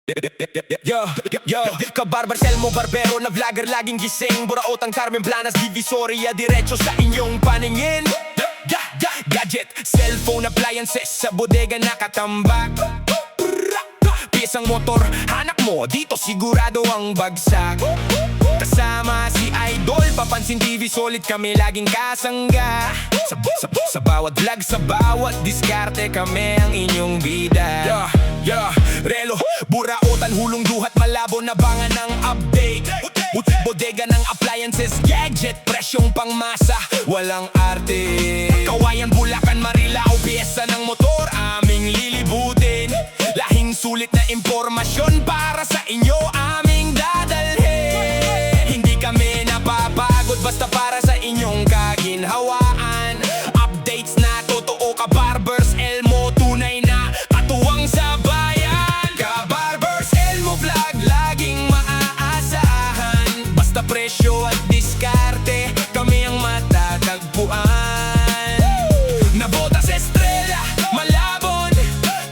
Yo, yo, kabarbarsel mo barbero na vlogger laging gising Buraotang Carmen Planas, Divisoria, diretso sa inyong paningin Gadget, cellphone, appliances, sa bodega nakatambak Piyesang motor, hanak mo, dito sigurado ang bagsak Kasama si Idol, papansin TV, solid kami laging kasangga sa bawat vlog, sa bawat diskarte, kami ang inyong bida Relo, buraotan, hulong duhat, malabo na bangan ng update Bodega ng appliances, gadget, presyong pangmasa, walang arte Kawayan, Bulacan, Marilao, piyesa ng motor, aming lilibutin Lahing sulit na impormasyon para sa inyo, aming dadalhin Hindi kami napapagod, basta para sa inyong kaginhawaan Updates na totoo, kabarbers, Elmo, tunay na katuwang sa bayan Kabarbers, Elmo vlog, laging maaasahan Basta presyo at diskarte, kami ang matatagpuan Nabotas, Estrella, Malabon,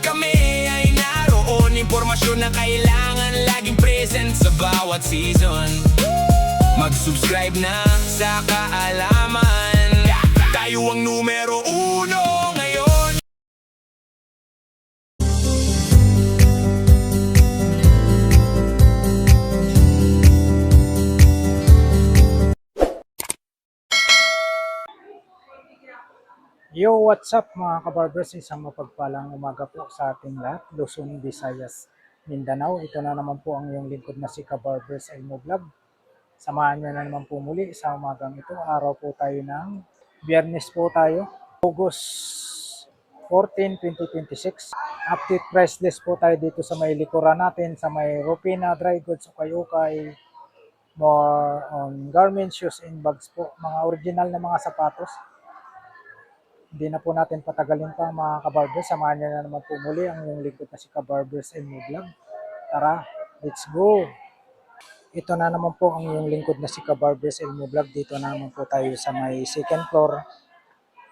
kami ay naroon Impormasyon na kailangan, laging present sa bawat season Mag-subscribe na sa kaalaman Tayo ang numero uno ngayon Yo, what's up mga kabarbers? Isang mapagpalang umaga po sa ating lahat, Luzon, Visayas, Mindanao. Ito na naman po ang iyong lingkod na si Kabarbers Elmo Vlog. Samahan nyo na naman po muli sa umagang ito. Araw po tayo ng Biyernes po tayo, August 14, 2026. Update price list po tayo dito sa may likuran natin, sa may Rupina, Dry Goods, Ukay-Ukay, more on garments, shoes, and bags po. Mga original na mga sapatos. Hindi na po natin patagalin pa mga kabarbers. Samahan niyo na naman po muli ang inyong lingkod na si Kabarbers Elmo Vlog. Tara, let's go! Ito na naman po ang inyong lingkod na si Kabarbers Elmo Vlog. Dito na naman po tayo sa may second floor.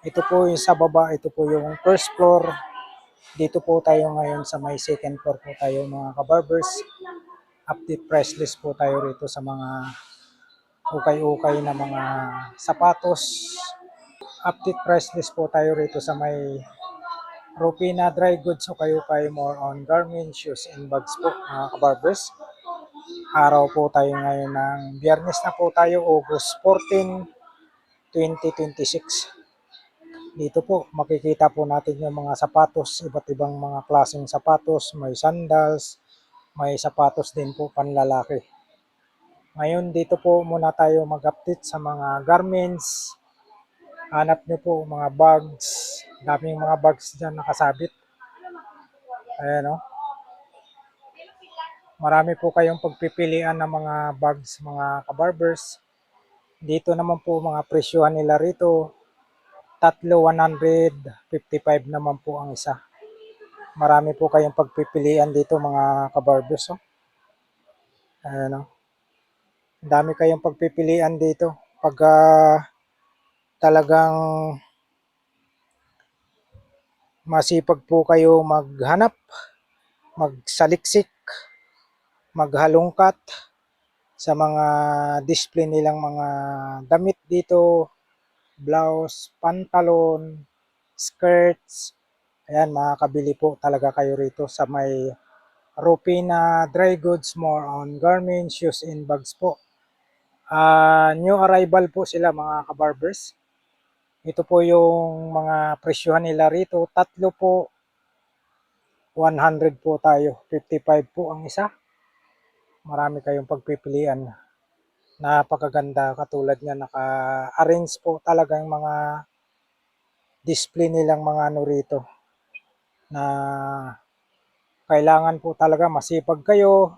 Ito po yung sa baba, ito po yung first floor. Dito po tayo ngayon sa may second floor po tayo mga kabarbers. Update price list po tayo rito sa mga ukay-ukay na mga sapatos. Update price list po tayo rito sa may Rupina Dry Goods o kayo more on garments, shoes, and bags po mga kabarbers. Araw po tayo ngayon ng Biyernes na po tayo, August 14, 2026. Dito po makikita po natin yung mga sapatos, iba't ibang mga klaseng sapatos, may sandals, may sapatos din po panlalaki. Ngayon dito po muna tayo mag-update sa mga garments. Hanap nyo po mga bags. Daming mga bags dyan nakasabit. Ayan o. Marami po kayong pagpipilian ng mga bags mga kabarbers. Dito naman po mga presyohan nila rito. Tatlo 155 naman po ang isa. Marami po kayong pagpipilian dito mga kabarbers. Oh. Ayan o. Dami kayong pagpipilian dito. Pag talagang masipag po kayo maghanap, magsaliksik, maghalongkat sa mga display nilang mga damit dito, blouse, pantalon, skirts. Ayan, makakabili po talaga kayo rito sa may Rupina Dry Goods, more on garments, shoes, and bags po. New arrival po sila mga kabarbers. Ito po yung mga presyohan nila rito. Tatlo po, 100 po tayo. 55 po ang isa. Marami kayong pagpipilian. Napakaganda. Katulad niya, naka-arrange po talaga yung mga display nilang mga ano rito. Na kailangan po talaga masipag kayo.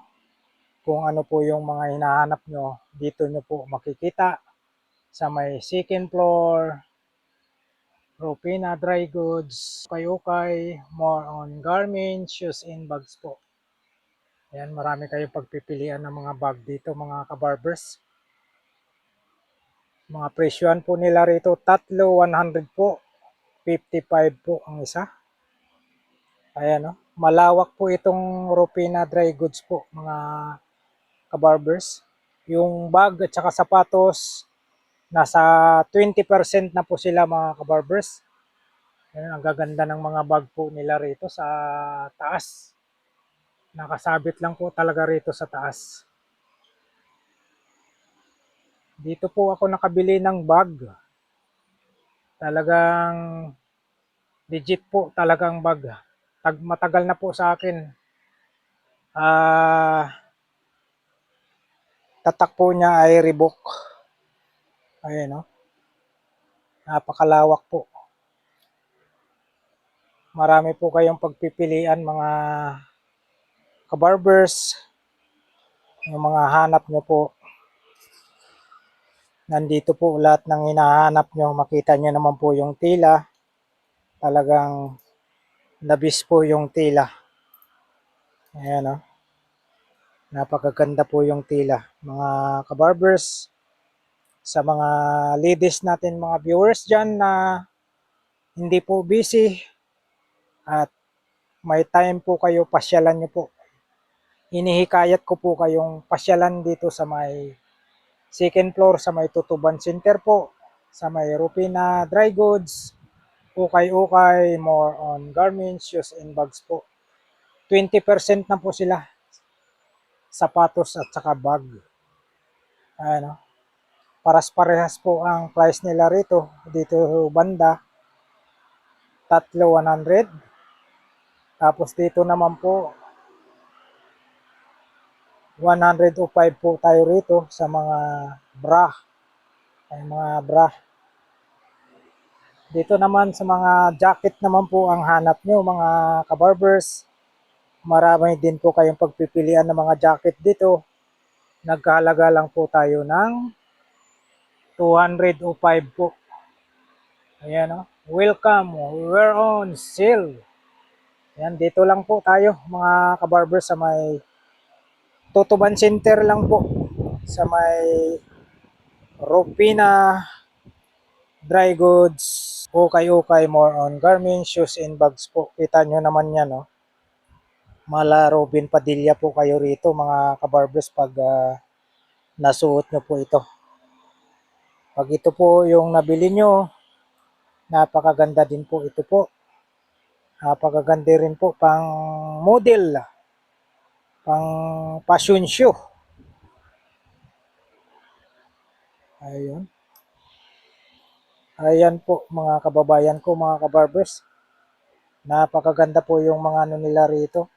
Kung ano po yung mga hinahanap nyo, dito nyo po makikita sa may second floor. Rupina Dry Goods, ukay-ukay, more on garments, shoes, and bags po. Ayan, marami kayong pagpipilian ng mga bag dito mga kabarbers. Mga presyohan po nila rito, tatlo 100 po, 55 po ang isa. Ayan o. Malawak po itong Rupina Dry Goods po, mga kabarbers. Yung bag at saka sapatos, nasa 20% na po sila mga kabarbers. Ayan, ang gaganda ng mga bag po nila rito sa taas. Nakasabit lang po talaga rito sa taas. Dito po ako nakabili ng bag. Talagang legit po talagang bag. Matagal na po sa akin. Tatak po niya ay Reebok. Ayan, no? Napakalawak po. Marami po kayong pagpipilian mga kabarbers. Yung mga hanap nyo po. Nandito po lahat ng hinahanap nyo. Makita nyo naman po yung tila. Talagang labis po yung tila. Ayan, no? Napakaganda po yung tila. Mga kabarbers, sa mga ladies natin, mga viewers dyan na hindi po busy at may time po kayo, pasyalan nyo po. Inihikayat ko po kayong pasyalan dito sa may second floor, sa may Tutuban Center po, sa may Rupina Dry Goods, ukay-ukay, more on garments, shoes and bags po. 20% na po sila, sapatos at saka bag. Ano, paras-parehas po ang price nila rito. Dito banda, tatlo 100. Tapos dito naman po, 105 po tayo rito sa mga bra. Ay mga bra. Dito naman sa mga jacket naman po ang hanap nyo, mga kabarbers. Marami din po kayong pagpipilian ng mga jacket dito. Nagkahalaga lang po tayo ng 205 po. Ayan, o. Welcome, we're on sale. Ayan, dito lang po tayo mga kabarbers sa may Tutuban Center lang po. Sa may Rupina Dry Goods, ukay-ukay, more on garments, shoes and bags po. Kita nyo naman yan, no? Mala Robin Padilla po kayo rito mga kabarbers pag nasuot nyo po ito. Pag ito po yung nabili nyo, napakaganda din po ito po. Napakaganda rin po pang model, pang fashion show. Ayun. Ayan po mga kababayan ko, mga kabarbers. Napakaganda po yung mga ano nila rito.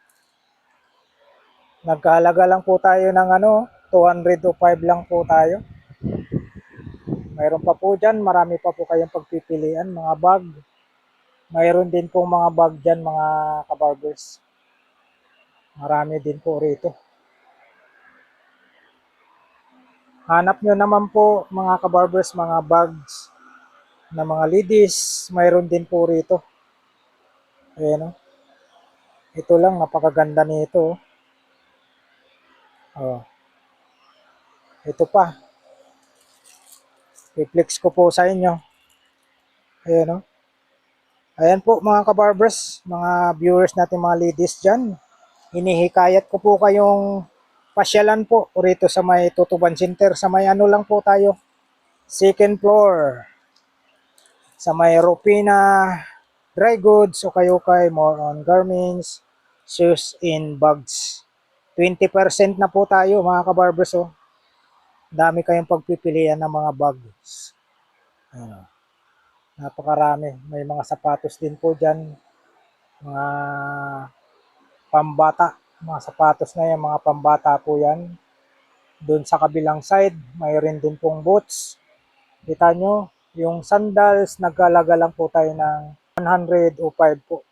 Nagkahalaga lang po tayo ng 205 lang po tayo. Mayroon pa po dyan, marami pa po kayong pagpipilian, mga bag. Mayroon din po mga bag dyan, mga kabarbers. Marami din po rito. Hanap nyo naman po mga kabarbers, mga bags na mga ladies. Mayroon din po rito. Ayan, o. Ito lang, napakaganda nito. Oh. Ito pa. I-flex ko po sa inyo. Ayan, o. Ayan po mga kabarbers, mga viewers natin, mga ladies dyan. Hinihikayat ko po kayong pasyalan po rito sa may Tutuban Center. Sa may ano lang po tayo, second floor. Sa may Rupina Dry Goods, ukay-ukay, more on garments, shoes and bags. 20% na po tayo mga kabarbers. Oh. Dami kayong pagpipilian ng mga bags. Napakarami. May mga sapatos din po dyan. Mga pambata. Mga sapatos na yan, mga pambata po yan. Doon sa kabilang side, mayroon din pong boots. Kita nyo, yung sandals, nagkalaga lang po tayo ng 105 po.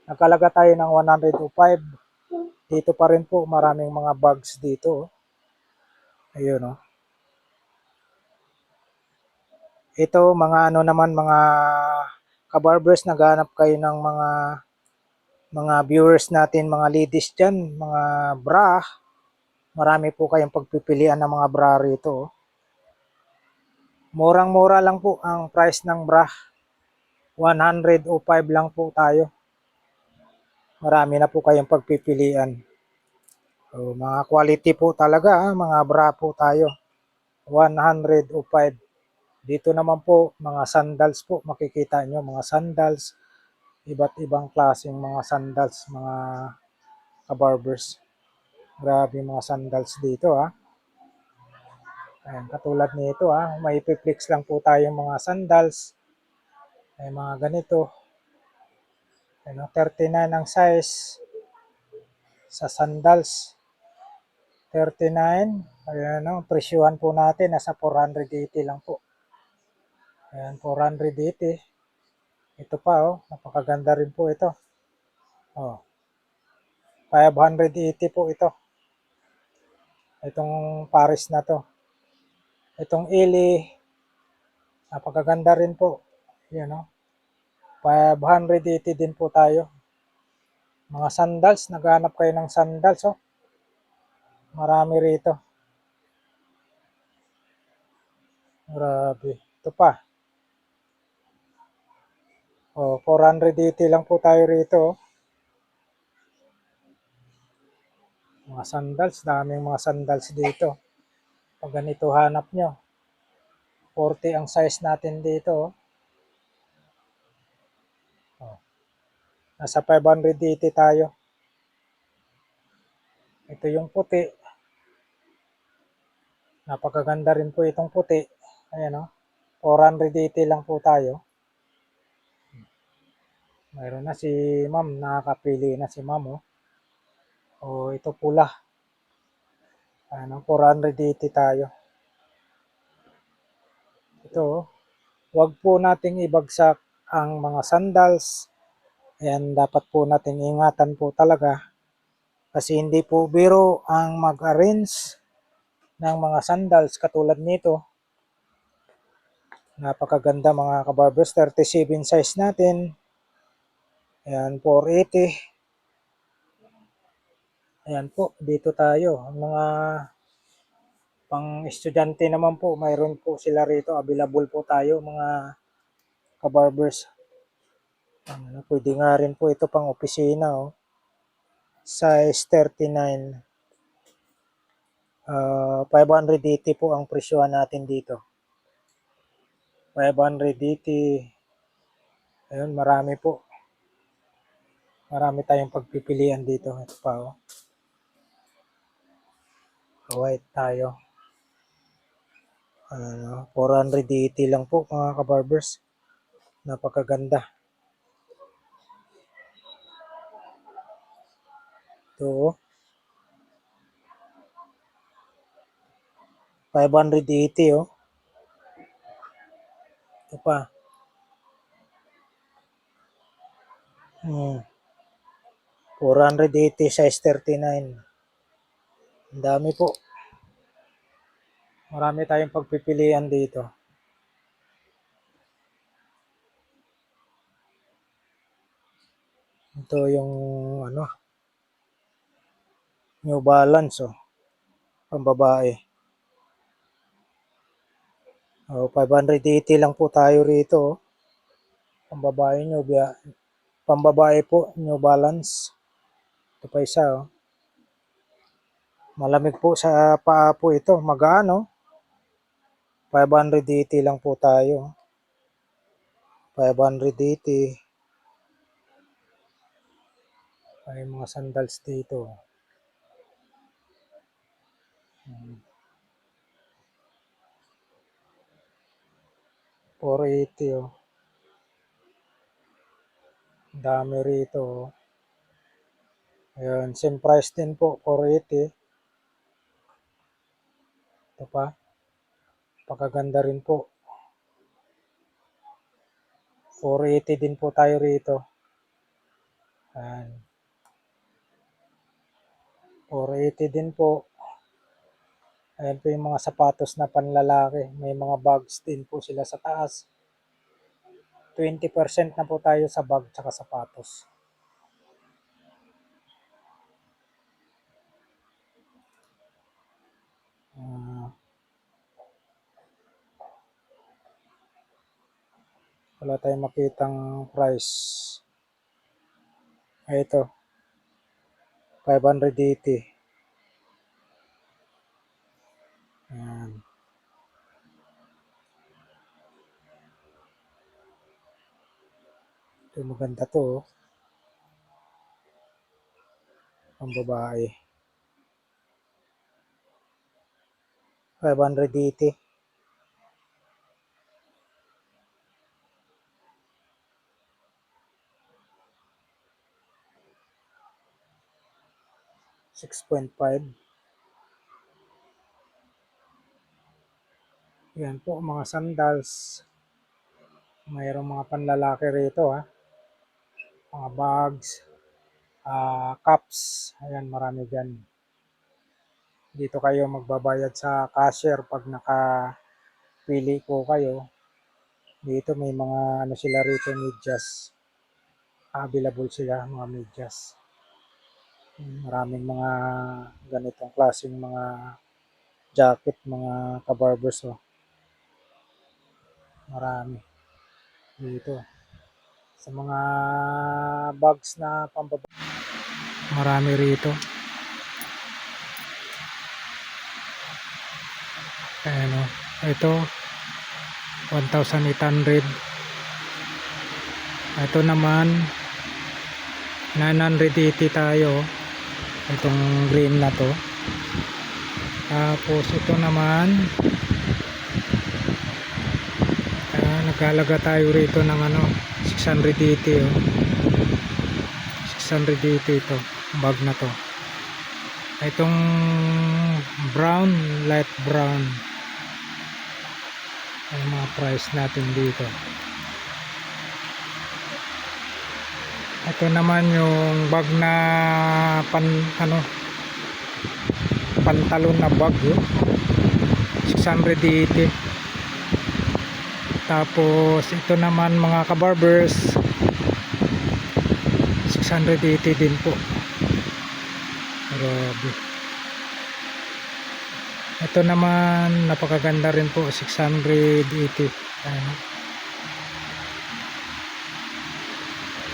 Nagkalaga tayo ng 105. Dito pa rin po, maraming mga bags dito. Ayun, oh. Ito, mga ano naman, mga kabarbers, naghanap kayo ng mga viewers natin, mga ladies dyan, mga bra. Marami po kayong pagpipilian ng mga bra rito. Oh. Murang-mura lang po ang price ng bra. 105 lang po tayo. Marami na po kayong pagpipilian. So, mga quality po talaga, mga bra po tayo. 105. Dito naman po, mga sandals po, makikita nyo, mga sandals, iba't ibang klaseng mga sandals, mga kabarbers. Grabe mga sandals dito ha. Ayan, katulad nito ha, may flex lang po tayong mga sandals. May mga ganito. Ano, 39 ang size sa sandals. 39. Ayan o, presyuhan po natin, nasa 480 lang po. Ayan, 480. Ito pa oh, napakaganda rin po ito. Oh, 580 po ito. Itong Paris na to. Itong Ili, napakaganda rin po. Yan oh. 580 din po tayo. Mga sandals, naghanap kayo ng sandals oh. Marami rito. Grabe. Ito pa. Oh, 480 lang po tayo rito oh. Mga sandals, daming mga sandals dito. Pag ganito hanap nyo, 40 ang size natin dito oh. Oh. Nasa 580 tayo. Ito yung puti. Napakaganda rin po itong puti. Ayan o. 480 lang po tayo. Mayroon na si ma'am. Nakakapili na si ma'am o. O ito pula. Ano, 480 tayo. Ito o. Huwag po nating ibagsak ang mga sandals. Ayan, dapat po nating ingatan po talaga. Kasi hindi po biro ang mag-arrange ng mga sandals katulad nito. Napakaganda mga kabarbers. 37 size natin. Ayan, 480. Ayan po, dito tayo. Ang mga pang estudyante naman po, mayroon po sila rito. Available po tayo mga kabarbers. Ano, pwede nga rin po ito pang opisina. Oh. Size 39. 580 po ang presyohan natin dito. 580. Ayun, marami po. Marami tayong pagpipilian dito. Ito pa oh. White tayo. 480 lang po mga kabarbers. Napakaganda. Ito 580 oh. Ito pa. 480 size 39. Ang dami po. Marami tayong pagpipilian dito. Ito yung ano, New Balance oh. Pambabae. 580 lang po tayo rito oh. Pambabae pambabae po, New Balance. Ito pa isa oh. Malamig po sa paa po ito. Magaan oh. 580 lang po tayo. 580. Ay mga sandals dito. 480 oh. Dami rito oh. Ayan, same price din po, 480. Ito pa. Pakaganda rin po. 480 din po tayo rito. Ayan. 480 din po. Ayan po yung mga sapatos na panlalaki. May mga bags din po sila sa taas. 20% na po tayo sa bag tsaka sapatos. Wala tayong makitang price. Ito. 580. Ayan. Ito maganda to. Oh. Ang babae. 580. $6.5. Yan po mga sandals. Mayroong mga panlalaki rito ha. Mga bags, cups. Ayan, marami dyan. Dito kayo magbabayad sa cashier pag nakapili po kayo. Dito may mga ano sila rito, medyas. Available sila mga medyas. Maraming mga ganitong klaseng mga jacket, mga kabarbers. Oh. Marami dito. Sa mga bags na pambaba. Marami rito. Ayan o. Ito, 1,800. Ito naman, 980 tayo. Itong green na to. Tapos ito naman, nagkalaga tayo rito ng ano, 680 oh. 680 ito, bag na to. Itong brown, light brown. Ang mga price natin dito. Ito naman yung bag na pantalon na bag, 680. Tapos ito naman mga kabarbers, 680 din po. Grabe. Ito naman napakaganda rin po, 680.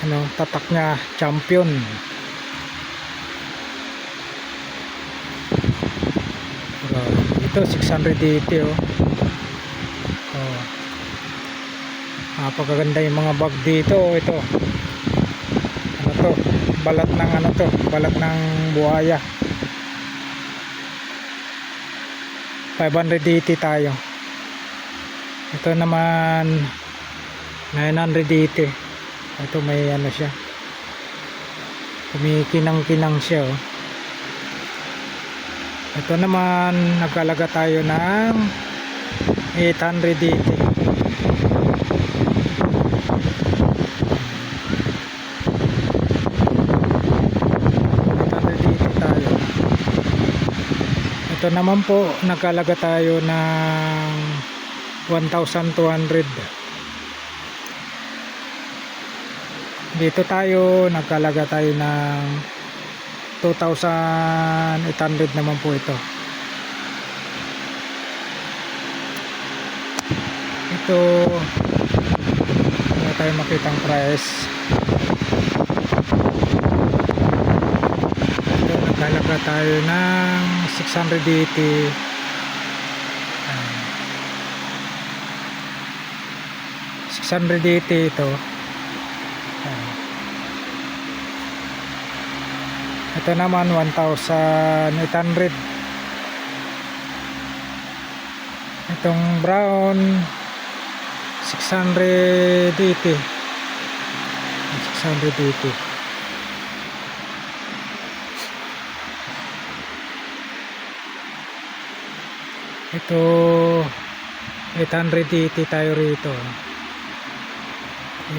Ano, tatak niya champion. Ito 680 oh. Oh. Napakaganda yung mga bag dito. Ito. Ano to? Balat ng ano to? Balat ng buhaya. 580 tayo. Ito naman 980. Ito may ano siya, kumikinang-kinang siya oh. Ito naman nagkalaga tayo ng 880. 880 tayo. Ito naman po nagkalaga tayo ng 1,200. Dito tayo nagkalaga tayo ng 2,800 naman po ito. Ito wala tayo makitang price. Ito nagkalaga tayo ng 680. 680 ito. Ito naman 1,800. Itong brown 680. 680. Ito 880 tayo rito.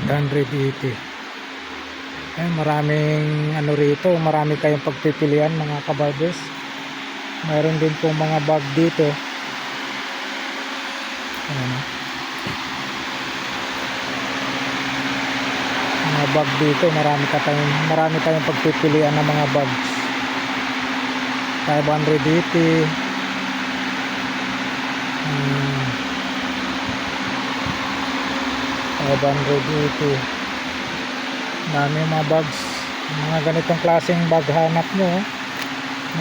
880. Maraming ano rito, marami kayong pagpipilian mga kabarbers. Mayroon din po mga bag dito. Ayan. Mga bag dito, marami tayong pagpipilian ng mga bags. 580. 580. Dami mga bags Mga ganitong klaseng bag hanap nyo.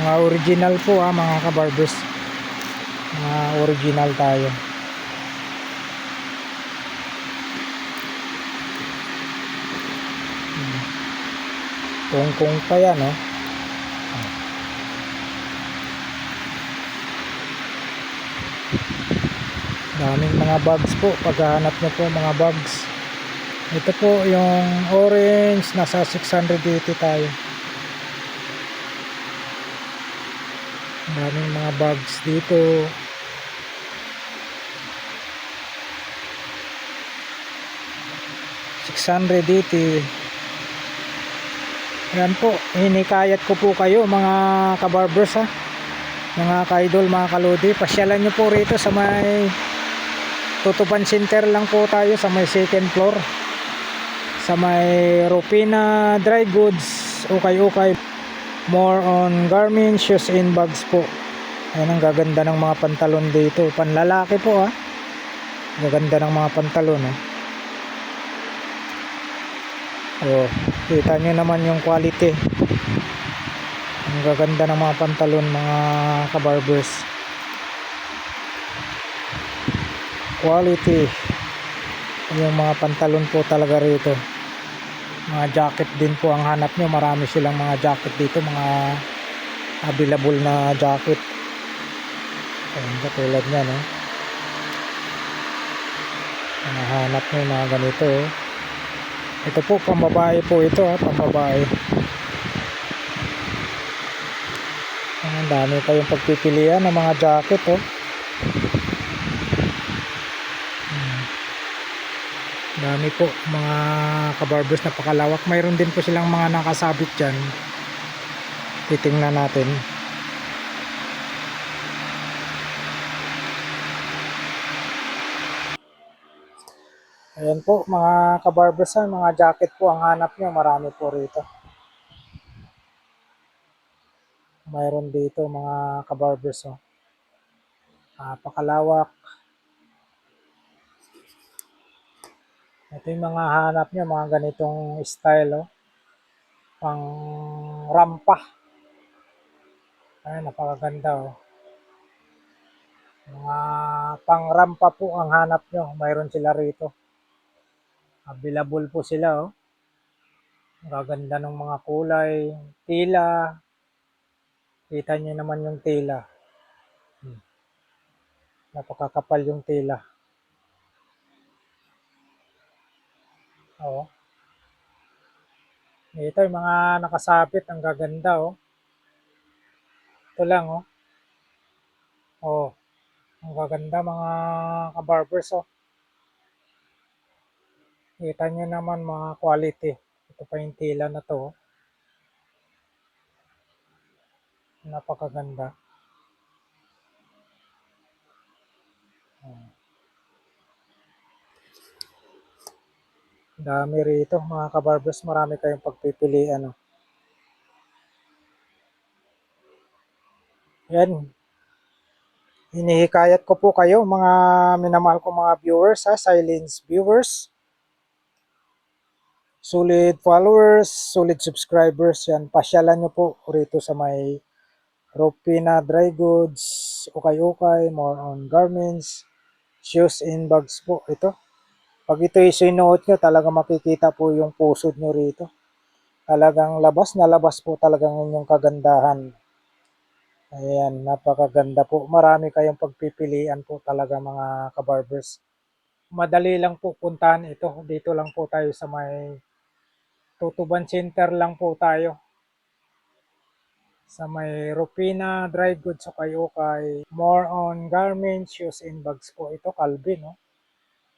Mga original po mga kabarbers. Mga original tayo. Kung pa yan daming mga bags po. Paghahanap nyo po mga bags. Ito po yung orange. Nasa 680 tayo. Daming mga bags dito. $680. Yan po, hinikayat ko po kayo mga kabarbers mga kaidol, mga kaludi. Pasyalan nyo po rito sa may Tutuban Center lang po tayo, sa may second floor, sa may Rupina Dry Goods, ukay-ukay. More on garments, shoes and bags po. Ayan, ang gaganda ng mga pantalon dito, panlalaki po gaganda ng mga pantalon kita nyo naman yung quality. Ang gaganda ng mga pantalon mga kabarbers. Quality yung mga pantalon po talaga rito. Mga jacket din po ang hanap nyo. Marami silang mga jacket dito, mga available na jacket. Ayan, katulad nyan mga hanap nyo mga ganito ito po pambabae po ito pambabae. Ang dami kayong pagpipilian ng mga jacket dami po mga kabarbers, napakalawak. Mayroon din po silang mga nakasabit dyan, titingnan natin. Ayan po mga kabarbers, mga jacket po ang hanap nyo, marami po rito. Mayroon dito mga kabarbers napakalawak. Ito yung mga hanap nyo, mga ganitong style pang rampa. Ay, napakaganda mga pang rampa po ang hanap nyo, mayroon sila rito. Available po sila ang gaganda ng mga kulay, tila. Kita nyo naman yung tila. Napakakapal yung tila. Ito yung mga nakasabit, ang gaganda Ito lang ang gaganda mga kabarbers Kita nyo naman mga quality. Ito pa yung tila na to napakaganda. Dami rito mga kabarbers, marami kayong pagpipilian Yan. Hinihikayat ko po kayo mga minamahal ko mga viewers silence viewers, solid followers, solid subscribers. Yan, pasyalan nyo po rito sa may Rupina Dry Goods, ukay-ukay, more on garments, shoes and bags po. Ito, pag ito isinuot nyo, talaga makikita po yung pusod nyo rito. Talagang labas na labas po talagang inyong kagandahan. Ayan, napakaganda po. Marami kayong pagpipilian po talaga mga kabarbers. Madali lang po puntahan ito. Dito lang po tayo sa may Tutuban Center lang po tayo. Sa may Rupina Dry Goods sa ukay-ukay. More on garments, shoes and bags po. Ito Calvin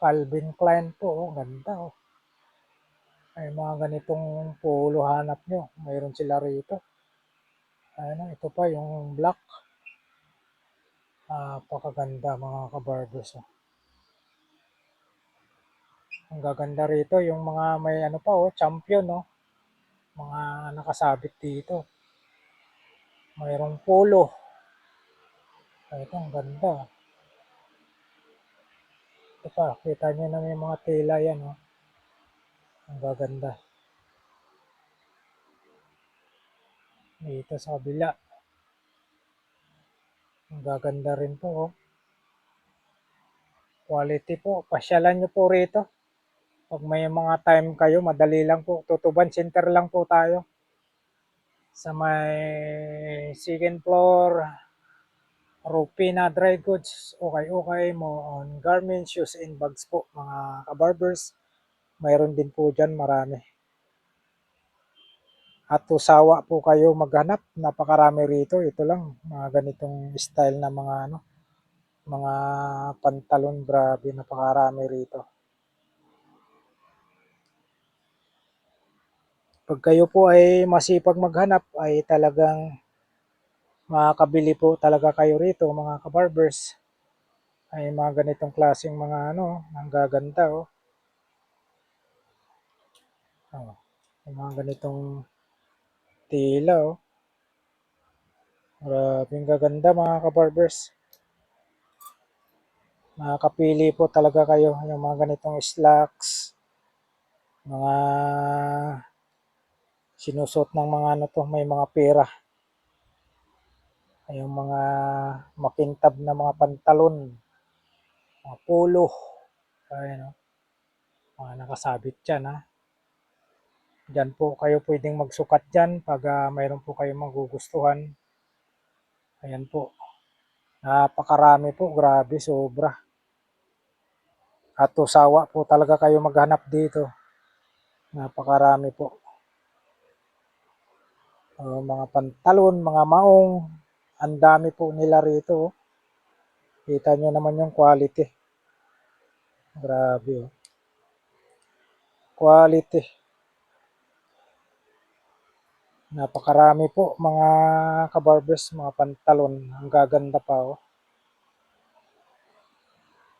Calvin Klein po ganda Ay mga ganitong polo hanap nyo. Mayroon sila rito. Ayan ito pa yung black. Napakaganda mga kabarbers Ang gaganda rito yung mga may champion mga nakasabit dito. Mayroong polo. Ito ang ganda. Ito pa, kita nyo na may mga tela yan Ang gaganda. Dito sa kabila. Ang gaganda rin po. Oh. Quality po. Pasyalan nyo po rito. Pag may mga time kayo, madali lang po. Tutuban Center lang po tayo. Sa may second floor, Rupina Dry Goods. Okay mo on garments, shoes and bags po mga kabarbers. Mayroon din po dyan marami. At usawa po kayo maghanap. Napakarami rito. Ito lang. Mga ganitong style na mga mga pantalon. Grabe. Napakarami rito. Pag kayo po ay masipag maghanap ay talagang makakabili po talaga kayo rito mga kabarbers. Ay mga ganitong klaseng mga ang gaganda oh. Oh, yung mga ganitong tila oh. Grabe ang gaganda mga kabarbers. Makakapili po talaga kayo yung mga ganitong slacks, mga sinusot ng mga may mga pera. Yung mga makintab na mga pantalon, mga polo. Ayan oh. Mga nakasabit dyan ha. Diyan po kayo pwedeng magsukat dyan pag mayroon po kayong magugustuhan. Ayan po. Napakarami po. Grabe, sobra. At usawa po talaga kayo maghanap dito. Napakarami po. Mga pantalon, mga maong. Ang dami po nila rito. Kita nyo naman yung quality. Grabe. Quality. Napakarami po mga kabarbers, mga pantalon. Ang gaganda pa oh.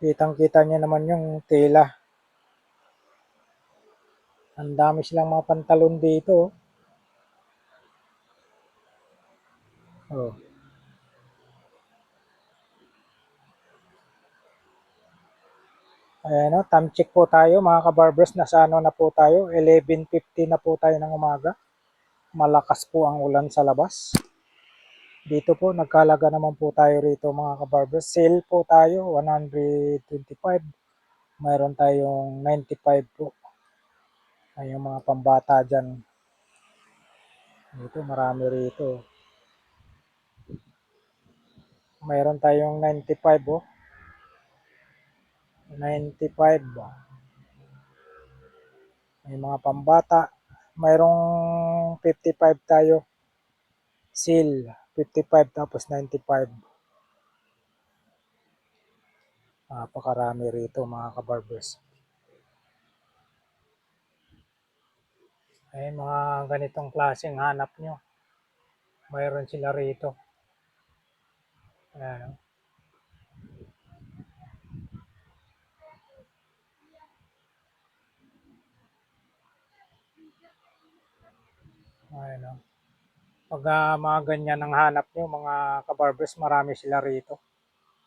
Kitang-kita nyo naman yung tela. Ang dami silang mga pantalon dito. Oh. Ayan o, time check po tayo mga kabarbers. Nasa na po tayo. 11:50 na po tayo ng umaga. Malakas po ang ulan sa labas. Dito po, nagkalaga naman po tayo rito mga kabarbers. Sale po tayo, 125. Mayroon tayong 95 po. Ay yung mga pambata dyan. Dito, marami rito. Mayroon tayong 95 oh. 95. May mga pambata. Mayroong 55 tayo. Sale. 55 tapos 95. Napakarami rito mga kabarbers. Ay mga ganitong klaseng hanap nyo. Mayroon sila rito. Ayan. Ayan. Pag mga ganyan ang hanap nyo, mga kabarbers, marami sila rito.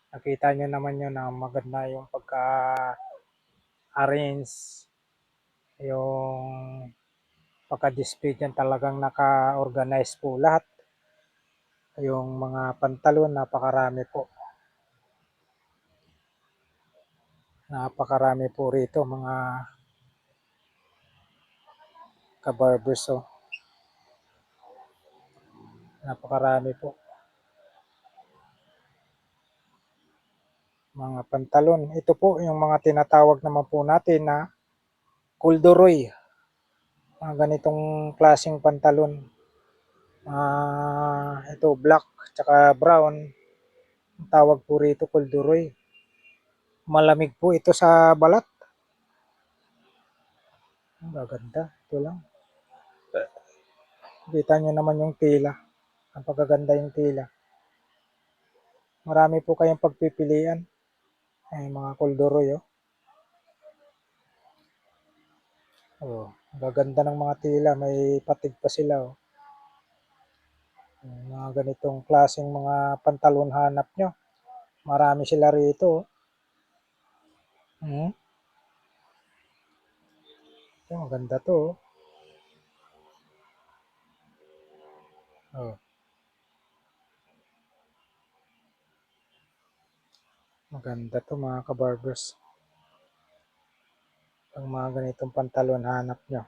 Nakita nyo naman yun na maganda yung pagka-arrange, yung pagka-display dyan talagang naka-organize po lahat. Yung mga pantalon, napakarami po. Napakarami po rito mga kabarbers. Oh. Napakarami po. Mga pantalon. Ito po yung mga tinatawag naman po natin na kulduroy. Mga ganitong klaseng pantalon. Ito black tsaka brown. Ang tawag po rito kulduroy. Malamig po ito sa balat. Ang gaganda. Ito lang. Kita nyo naman yung tela. Ang pagaganda yung tela. Marami po kayong pagpipilian. Ay, mga kulduroy. Oh, gaganda ng mga tela. May patig pa sila. Oh. Mga ganitong klaseng mga pantalon hanap nyo. Marami sila rito. Hmm? Ito, maganda to. Oh, maganda to mga kabarbers. Ang mga ganitong pantalon hanap nyo.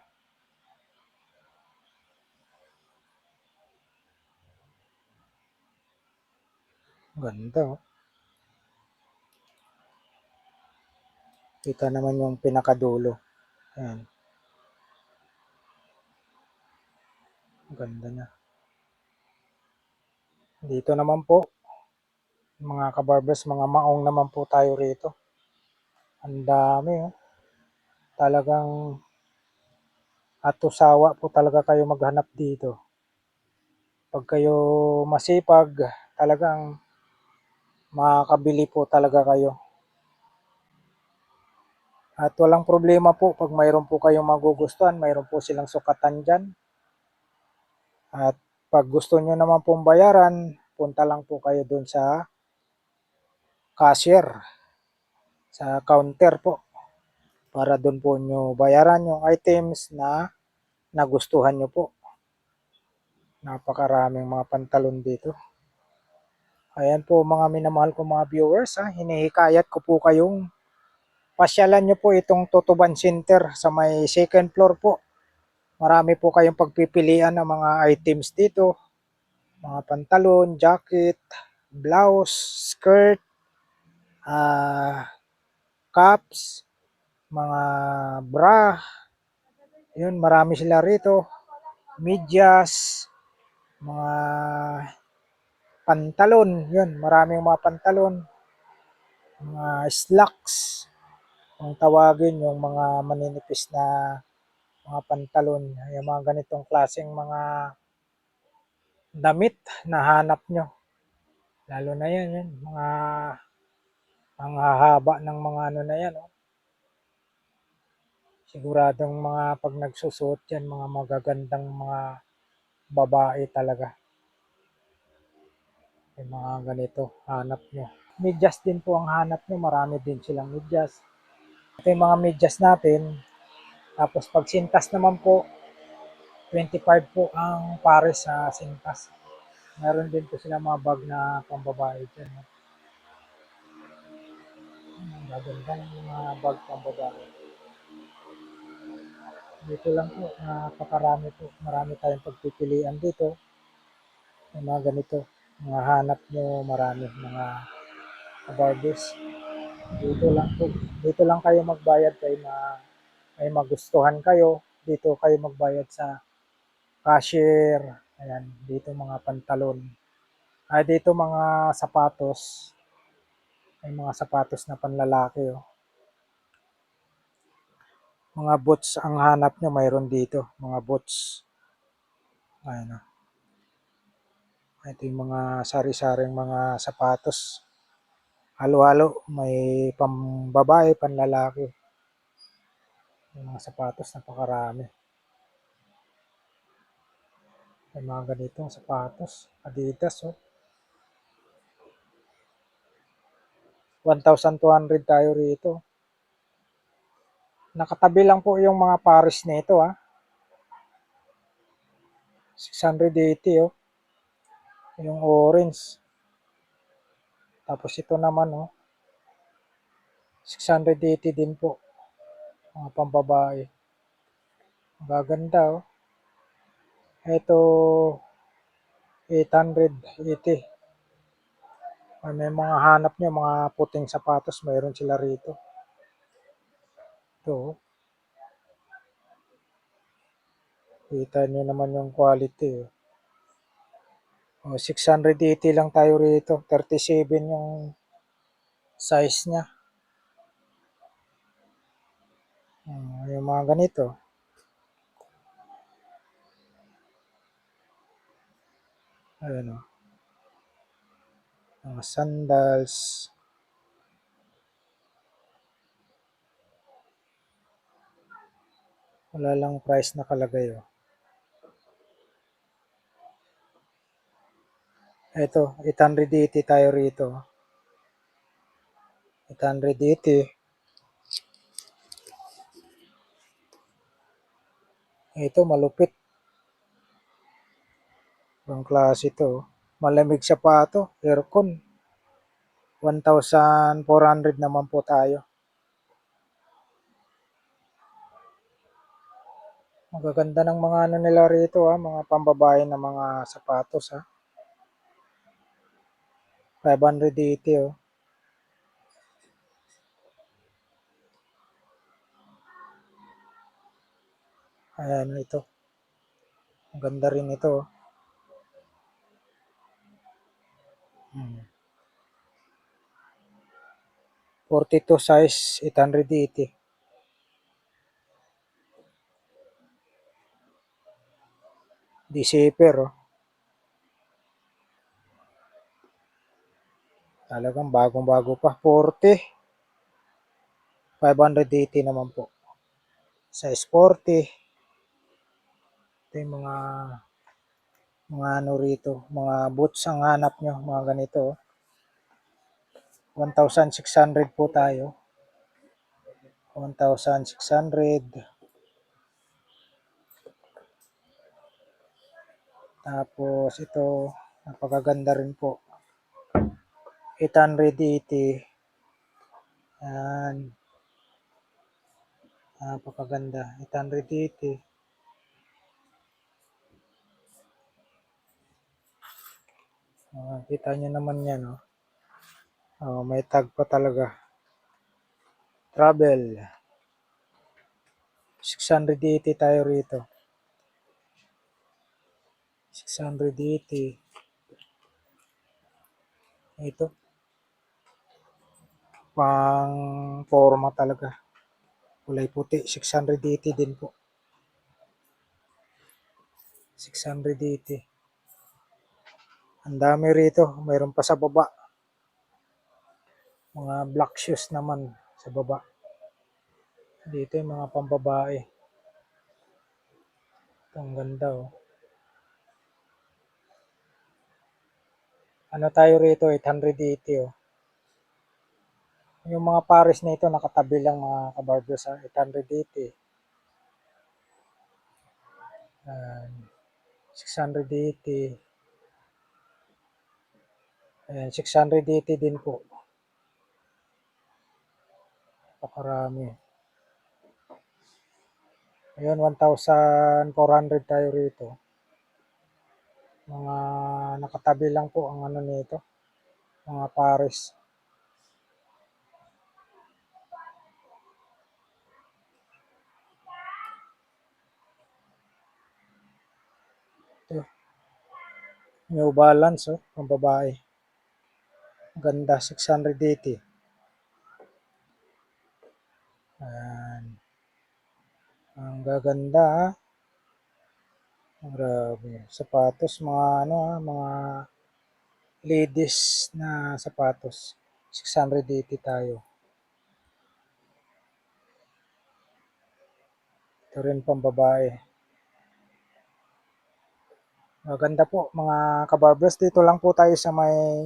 Ganda oh. Kita naman yung pinakadulo. Ayan. Ganda niya. Dito naman po, mga kabarbers, mga maong naman po tayo rito. Ang dami oh. Talagang atusawa po talaga kayo maghanap dito. Pag kayo masipag, talagang makakabili po talaga kayo. At walang problema po pag mayroon po kayong magugustuhan, mayroon po silang sukatan dyan. At pag gusto nyo naman pong bayaran, punta lang po kayo dun sa cashier, sa counter po, para dun po nyo bayaran yung items na nagustuhan nyo po. Napakaraming mga pantalon dito. Ayan po mga minamahal ko mga viewers, hinihikayat ko po kayong pasyalan nyo po itong Tutuban Center sa may second floor po. Marami po kayong pagpipilian ng mga items dito. Mga pantalon, jacket, blouse, skirt, caps, mga bra. Yun, marami sila rito. Medyas, mga pantalon. Yun, maraming mga pantalon. Mga slacks. Ang tawagin yung mga maninipis na mga pantalon. Yung mga ganitong klaseng mga damit na hanap nyo. Lalo na yan, mga ang hahaba ng mga ano na yan. Oh. Siguradong mga pag nagsusuot yan, mga magagandang mga babae talaga. Yung mga ganito, hanap nyo. Medyas din po ang hanap nyo, marami din silang medyas. Ito yung mga medyas natin. Tapos pag sintas naman po, 25 po ang pares sa sintas. Meron din po sila mga bag na pambabae dyan. Gagandang mga bag pambabae. Dito lang po, napakarami po. Marami tayong pagpipilian dito. Yung mga ganito, mga hanap nyo, marami mga barbers. Dito lang po, dito lang kayo magbayad kay may magustuhan kayo. Dito kayo magbayad sa cashier. Ayan, dito mga pantalon. Ay, dito mga sapatos. May mga sapatos na panlalaki. Oh. Mga boots ang hanap nyo, mayroon dito. Mga boots. Ayan. Oh. Ito yung mga sari-saring mga sapatos. Halo-halo. May pambabae, panlalaki. Yung mga sapatos, napakarami. May mga ganitong sapatos. Adidas, oh. 1,200 tayo rito. Nakatabi lang po yung mga pares nito, 680, oh. Yung orange. Tapos ito naman, 680 din po. Mga pambabae. Gaganda, oh. Ito, 880. May mga hanap nyo, mga puting sapatos, mayroon sila rito. Ito, oh. Kita nyo naman yung quality, oh. 680 lang tayo rito. 37 yung size niya. Yung mga ganito. Ayan, oh. Mga sandals. Wala lang price nakalagay, oh. Ito, 880 tayo rito. 880. Ito, malupit. Ang klase to. Malamig sa pato. Aircon. 1,400 naman po tayo. Magaganda ng mga ano nila rito ha. Mga pambabae na mga sapatos ha. 580 oh. Ayan ito. Ang ganda rin ito. Oh. 42 size, 880. Di zipper oh. Talagang bagong-bago pa. 40. 580 naman po. Size 40. Ito yung mga ano rito. Mga boots ang hanap nyo. Mga ganito oh. 1,600 po tayo. 1,600. Tapos ito, napakaganda rin po. 880. Yan. Napakaganda. 880. Kita nyo naman yan. May tag pa talaga. Travel. 680 tayo rito. 680. Ito. Pang forma talaga. Kulay puti. 680 din po. 680. Ang dami rito. Mayroon pa sa baba. Mga black shoes naman sa baba. Dito yung mga pambabae. Ito ang ganda oh. Ano tayo rito? 880 oh. Yung mga pares na ito nakatabi lang mga kabarbers sa 880. 680. Ayan, 680 din po. Pakarami. Ayun, 1,400 tayo rito. Mga nakatabi lang po ang ano nito. Mga pares. Ito. New Balance oh, pang babae. Ganda, 680. Ayan. Ang gaganda ha. Grabe. Sapatos, mga ano ha, mga ladies na sapatos. 680 tayo. Ito rin pang babae. Maganda po mga kabarbers. Dito lang po tayo sa may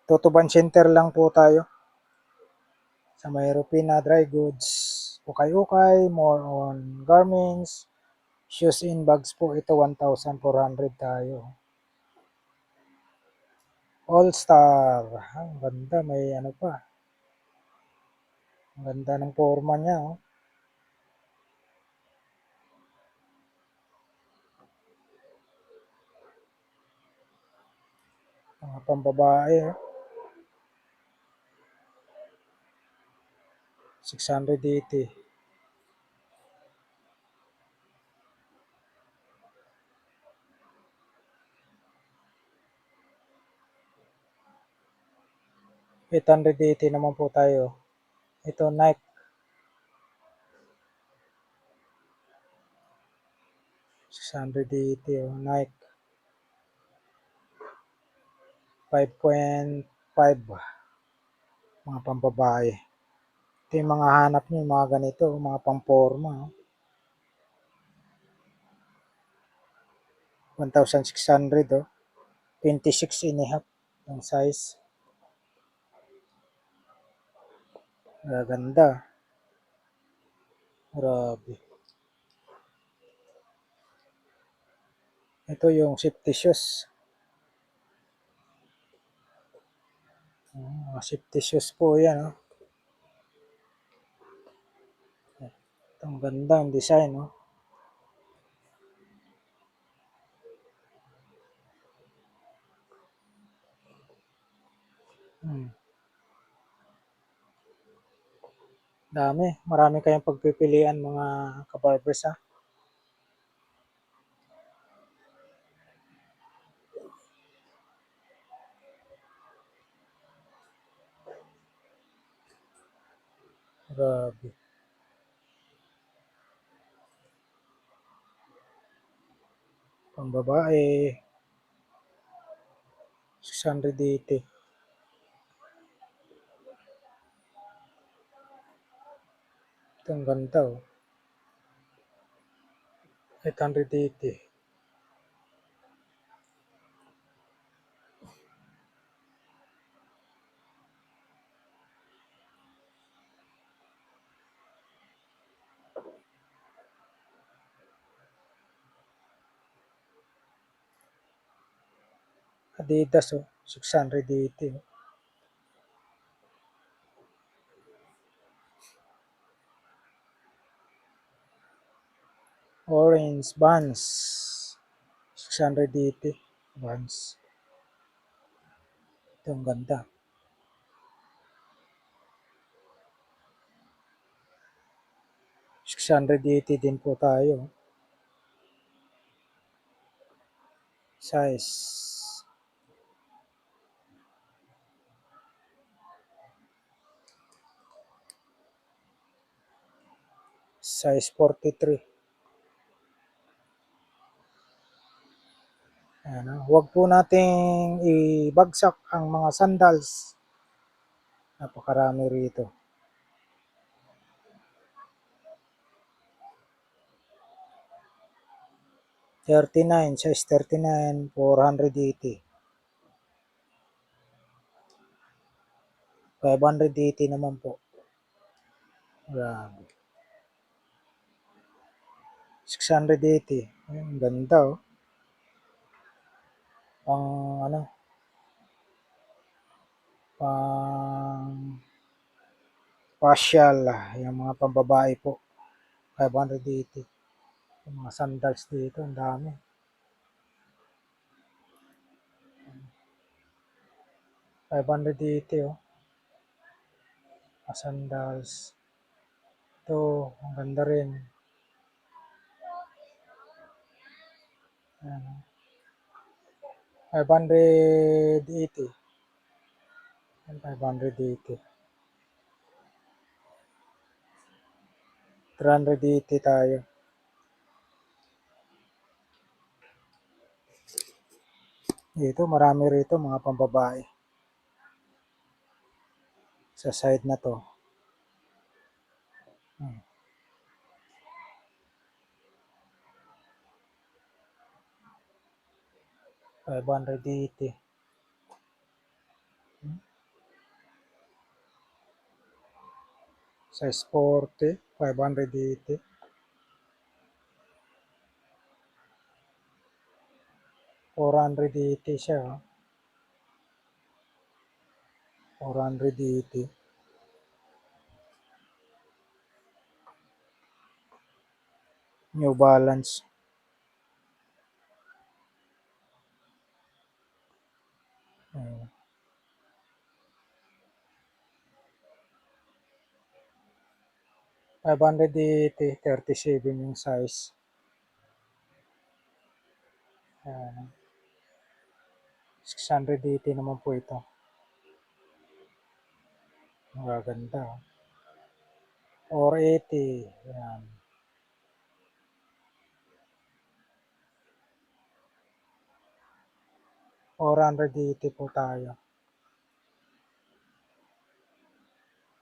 Tutuban Center lang po tayo. Sa may Rupina Dry Goods. Ukay-ukay, more on garments, shoes and bags po. Ito 1,400 tayo. All Star. Ang ganda, may ano pa. Ang ganda ng forma niya. Oh. Mga pambabae. Oh. 680. $880 naman po tayo. Ito Nike. 680 oh, Nike. 5.5 mga pambabae. Ito yung mga hanap nyo, mga ganito, mga pang-forma. 1,600 oh. 26 and a half ang size. Gaganda. Grabe. Ito yung safety shoes. Mga safety shoes po yan. Oh. Itong ganda ang design. Oh. Hmm. Dami. Marami kayong pagpipilian mga kabarbers ha. Grabe. Pang babae, 680. Itong ganda oh. 880. Adidas oh, 680. Oh. Orange Vans, 680. Vans. Itong ganda. 680 din po tayo. Size. Size 43. Ayan, oh. Huwag po nating ibagsak ang mga sandals. Napakarami rito. Size 39, 480. 580 naman po. Grabe. 680. Ang ganda oh. Pang ano, pang facial, yung mga pambabae po. 580. Yung mga sandals dito, ang dami. 580 oh. Mga sandals. Ito, ang ganda rin. Ayan, oh. 580. 580. 380 tayo. Dito, marami rito mga pambabae. Sa side na to. 580. Size 40, 580. 480 siya. Oh. 480. New Balance. Ayan. 580, 37 yung size. Ayan. 680 naman po ito. Magaganda. 480. Ayan. $480 po tayo.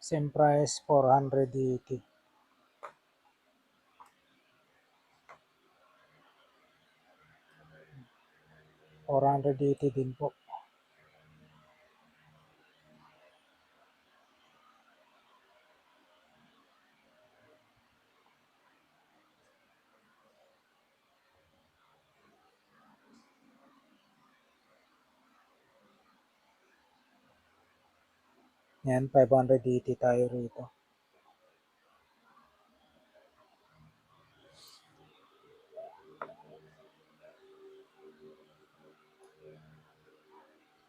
Same price, 480. $480 din po. Yan, 580 tayo rito.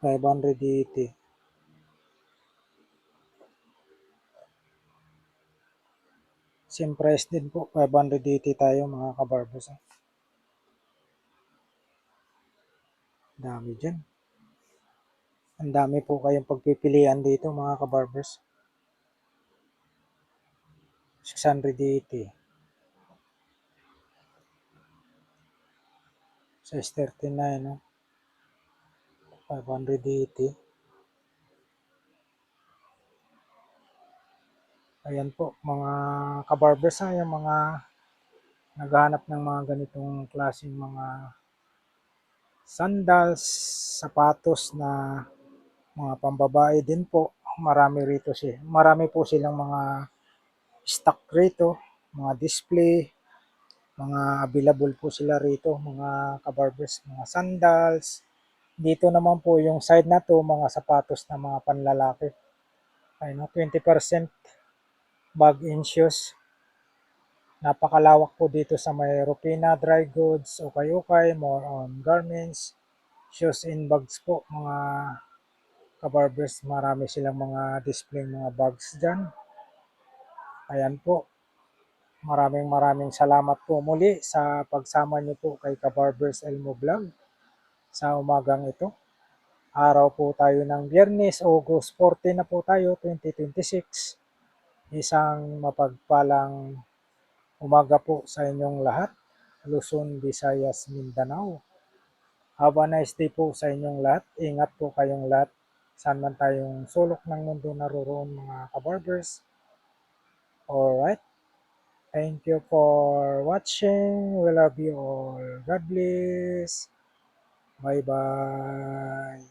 $580. Same price din po, 580 tayo mga kabarbers. Dami dyan. Ang dami po kayong pagpipilian dito mga kabarbers. 680. Size 39, no? 580. Ayan po, mga kabarbers, yung mga naghahanap ng mga ganitong klaseng mga sandals, sapatos na mga pambabae din po. Marami rito siya. Marami po silang mga stock rito, mga display, mga available po sila rito, mga kabarbers, mga sandals. Dito naman po yung side na to, mga sapatos na mga panlalaki. Ay, no, 20% bag in shoes. Napakalawak po dito sa may Rupina Dry Goods, Ukay-Ukay, more on garments, shoes and bags po, mga kabarbers. Marami silang mga display mga bags dyan. Ayan po. Maraming salamat po muli sa pagsama niyo po kay Kabarbers Elmo Vlog sa umagang ito. Araw po tayo ng Biyernes, August 14 na po tayo, 2026. Isang mapagpalang umaga po sa inyong lahat. Luzon, Visayas, Mindanao. Have a nice day po sa inyong lahat. Ingat po kayong lahat. Saan man tayong sulok ng mundo naroroon mga kabarbers. Alright. Thank you for watching. We love you all. God bless. Bye-bye.